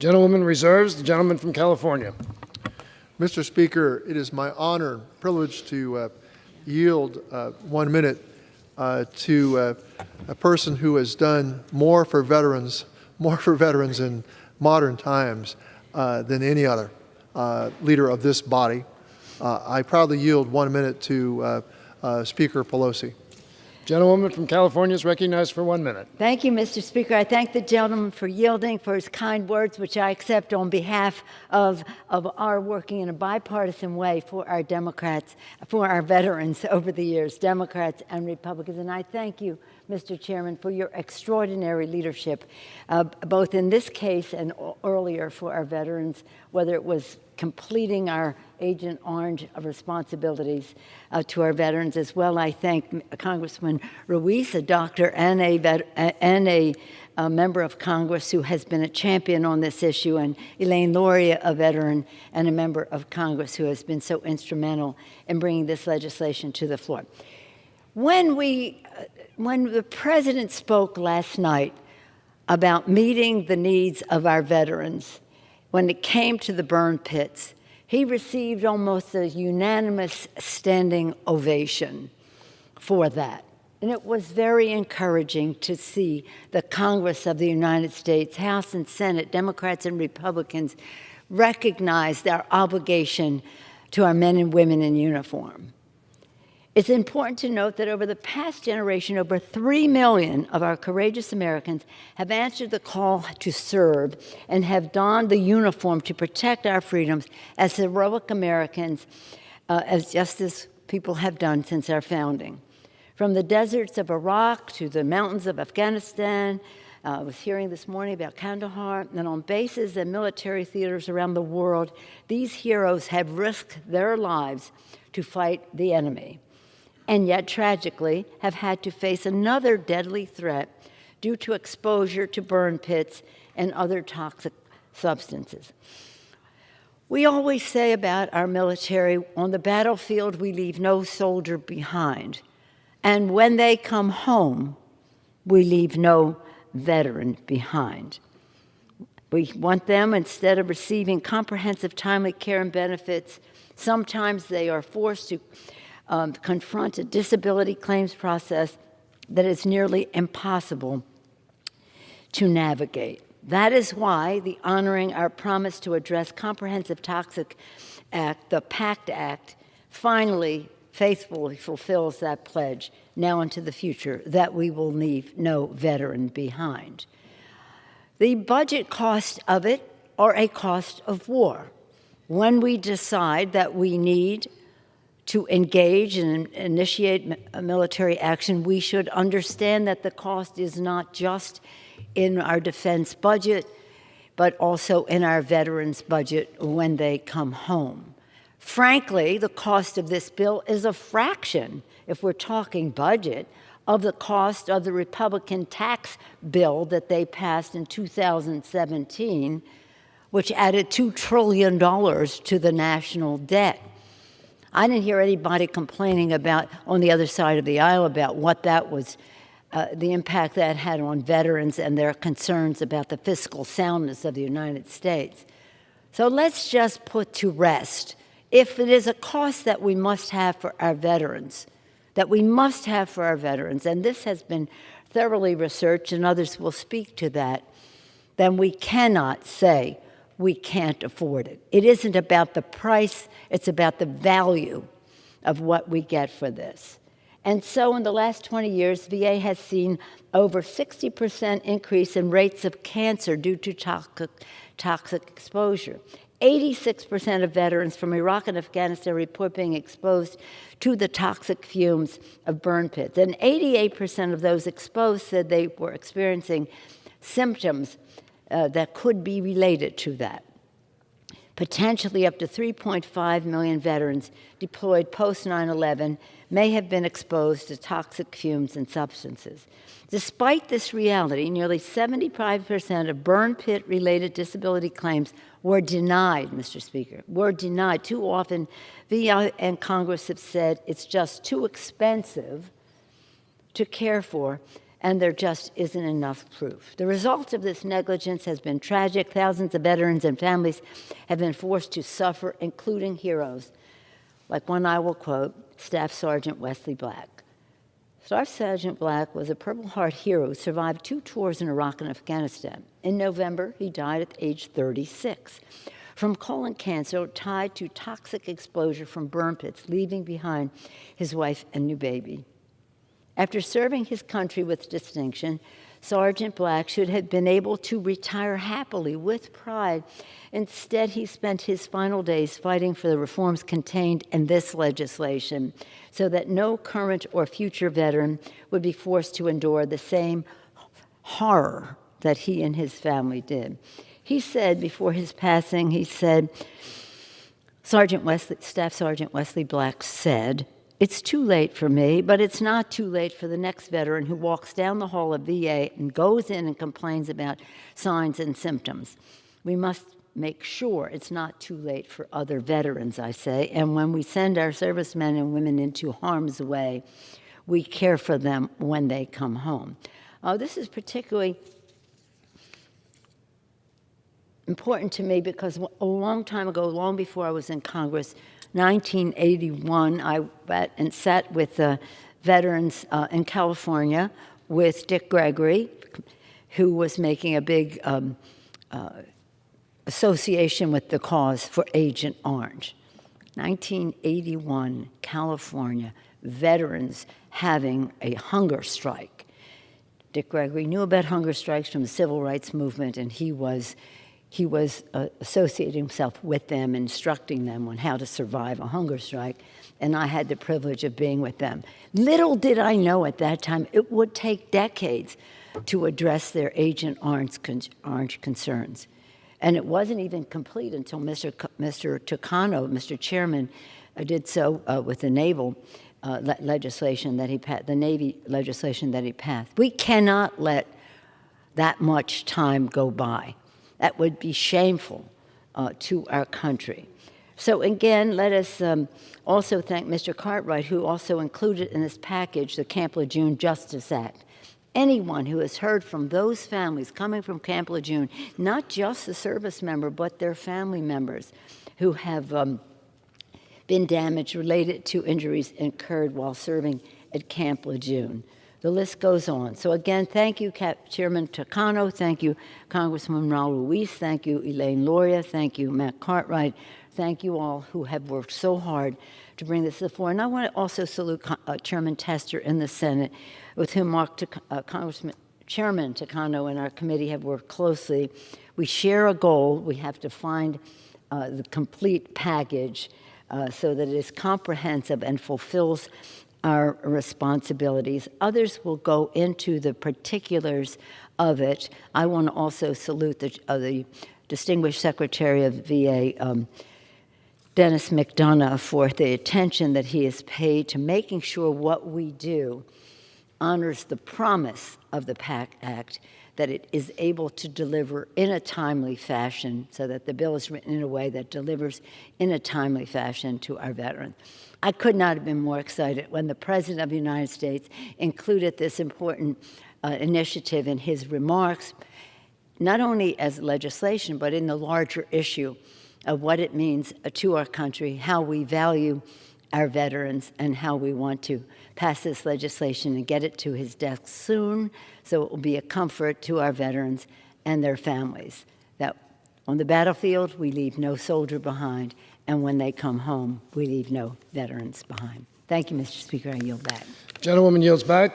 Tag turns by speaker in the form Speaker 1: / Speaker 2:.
Speaker 1: Gentlewoman reserves. The gentleman from California.
Speaker 2: Mr. Speaker, it is my honor and privilege to yield 1 minute to a person who has done more for veterans in modern times than any other leader of this body. I proudly yield 1 minute to Speaker Pelosi.
Speaker 1: Gentlewoman from California is recognized for 1 minute.
Speaker 3: Thank you, Mr. Speaker. I thank the gentleman for yielding, for his kind words, which I accept on behalf of our working in a bipartisan way for our Democrats, for our veterans over the years, Democrats and Republicans. And I thank you, Mr. Chairman, for your extraordinary leadership, both in this case and earlier for our veterans, whether it was completing our Agent Orange of responsibilities to our veterans as well. I thank Congressman Ruiz, a doctor and a member of Congress who has been a champion on this issue, and Elaine Lauria, a veteran and a member of Congress who has been so instrumental in bringing this legislation to the floor. When the President spoke last night about meeting the needs of our veterans, when it came to the burn pits, he received almost a unanimous standing ovation for that. And it was very encouraging to see the Congress of the United States, House and Senate, Democrats and Republicans, recognize our obligation to our men and women in uniform. It's important to note that over the past generation, over 3 million of our courageous Americans have answered the call to serve and have donned the uniform to protect our freedoms as heroic Americans, as just as people have done since our founding. From the deserts of Iraq to the mountains of Afghanistan, I was hearing this morning about Kandahar, and on bases and military theaters around the world, these heroes have risked their lives to fight the enemy, and yet tragically have had to face another deadly threat due to exposure to burn pits and other toxic substances. We always say about our military, on the battlefield we leave no soldier behind, and when they come home, we leave no veteran behind. We want them, instead of receiving comprehensive, timely care and benefits, sometimes they are forced to confront a disability claims process that is nearly impossible to navigate. That is why the honoring our promise to address Comprehensive Toxic Act, the PACT Act, finally faithfully fulfills that pledge now into the future, that we will leave no veteran behind. The budget costs of it are a cost of war. When we decide that we need to engage and initiate a military action, we should understand that the cost is not just in our defense budget, but also in our veterans' budget when they come home. Frankly, the cost of this bill is a fraction, if we're talking budget, of the cost of the Republican tax bill that they passed in 2017, which added $2 trillion to the national debt. I didn't hear anybody complaining about, on the other side of the aisle, about what that was, the impact that had on veterans and their concerns about the fiscal soundness of the United States. So let's just put to rest, if it is a cost that we must have for our veterans, and this has been thoroughly researched and others will speak to that, then we cannot say we can't afford it. It isn't about the price, it's about the value of what we get for this. And so in the last 20 years, VA has seen over 60% increase in rates of cancer due to toxic exposure. 86% of veterans from Iraq and Afghanistan report being exposed to the toxic fumes of burn pits. And 88% of those exposed said they were experiencing symptoms that could be related to that. Potentially up to 3.5 million veterans deployed post 9/11 may have been exposed to toxic fumes and substances. Despite this reality, nearly 75% of burn pit-related disability claims were denied, Mr. Speaker, were denied. Too often, VA and Congress have said it's just too expensive to care for, and there just isn't enough proof. The result of this negligence has been tragic. Thousands of veterans and families have been forced to suffer, including heroes, like one I will quote, Staff Sergeant Wesley Black. Staff Sergeant Black was a Purple Heart hero who survived 2 tours in Iraq and Afghanistan. In November, he died at age 36 from colon cancer tied to toxic exposure from burn pits, leaving behind his wife and new baby. After serving his country with distinction, Sergeant Black should have been able to retire happily with pride. Instead, he spent his final days fighting for the reforms contained in this legislation so that no current or future veteran would be forced to endure the same horror that he and his family did. He said before his passing, he said, Staff Sergeant Wesley Black said, "It's too late for me, but it's not too late for the next veteran who walks down the hall of VA and goes in and complains about signs and symptoms. We must make sure it's not too late for other veterans," I say, and when we send our servicemen and women into harm's way, we care for them when they come home. This is particularly important to me because a long time ago, long before I was in Congress, 1981, I went and sat with veterans in California with Dick Gregory, who was making a big association with the cause for Agent Orange. 1981, California, veterans having a hunger strike. Dick Gregory knew about hunger strikes from the civil rights movement, and he was associating himself with them, instructing them on how to survive a hunger strike, and I had the privilege of being with them. Little did I know at that time it would take decades to address their Agent Orange concerns. And it wasn't even complete until Mr. Tucano, Mr. Chairman, did so with the naval legislation that he passed, the Navy legislation that he passed. We cannot let that much time go by. That would be shameful to our country. So again, let us also thank Mr. Cartwright, who also included in this package the Camp Lejeune Justice Act. Anyone who has heard from those families coming from Camp Lejeune, not just the service member, but their family members who have been damaged related to injuries incurred while serving at Camp Lejeune. The list goes on. So again, thank you, Chairman Tucano. Thank you, Congressman Raul Ruiz. Thank you, Elaine Loria. Thank you, Matt Cartwright. Thank you all who have worked so hard to bring this to the floor. And I want to also salute Chairman Tester in the Senate, with whom Chairman Tucano and our committee have worked closely. We share a goal. We have to find the complete package so that it is comprehensive and fulfills our responsibilities. Others will go into the particulars of it. I want to also salute the distinguished Secretary of VA, Dennis McDonough, for the attention that he has paid to making sure what we do honors the promise of the PACT Act, that it is able to deliver in a timely fashion, so that the bill is written in a way that delivers in a timely fashion to our veterans. I could not have been more excited when the President of the United States included this important initiative in his remarks, not only as legislation, but in the larger issue of what it means to our country, how we value our veterans, and how we want to pass this legislation and get it to his desk soon, so it will be a comfort to our veterans and their families, that on the battlefield, we leave no soldier behind, and when they come home, we leave no veterans behind. Thank you, Mr. Speaker. I yield back.
Speaker 1: Gentlewoman yields back.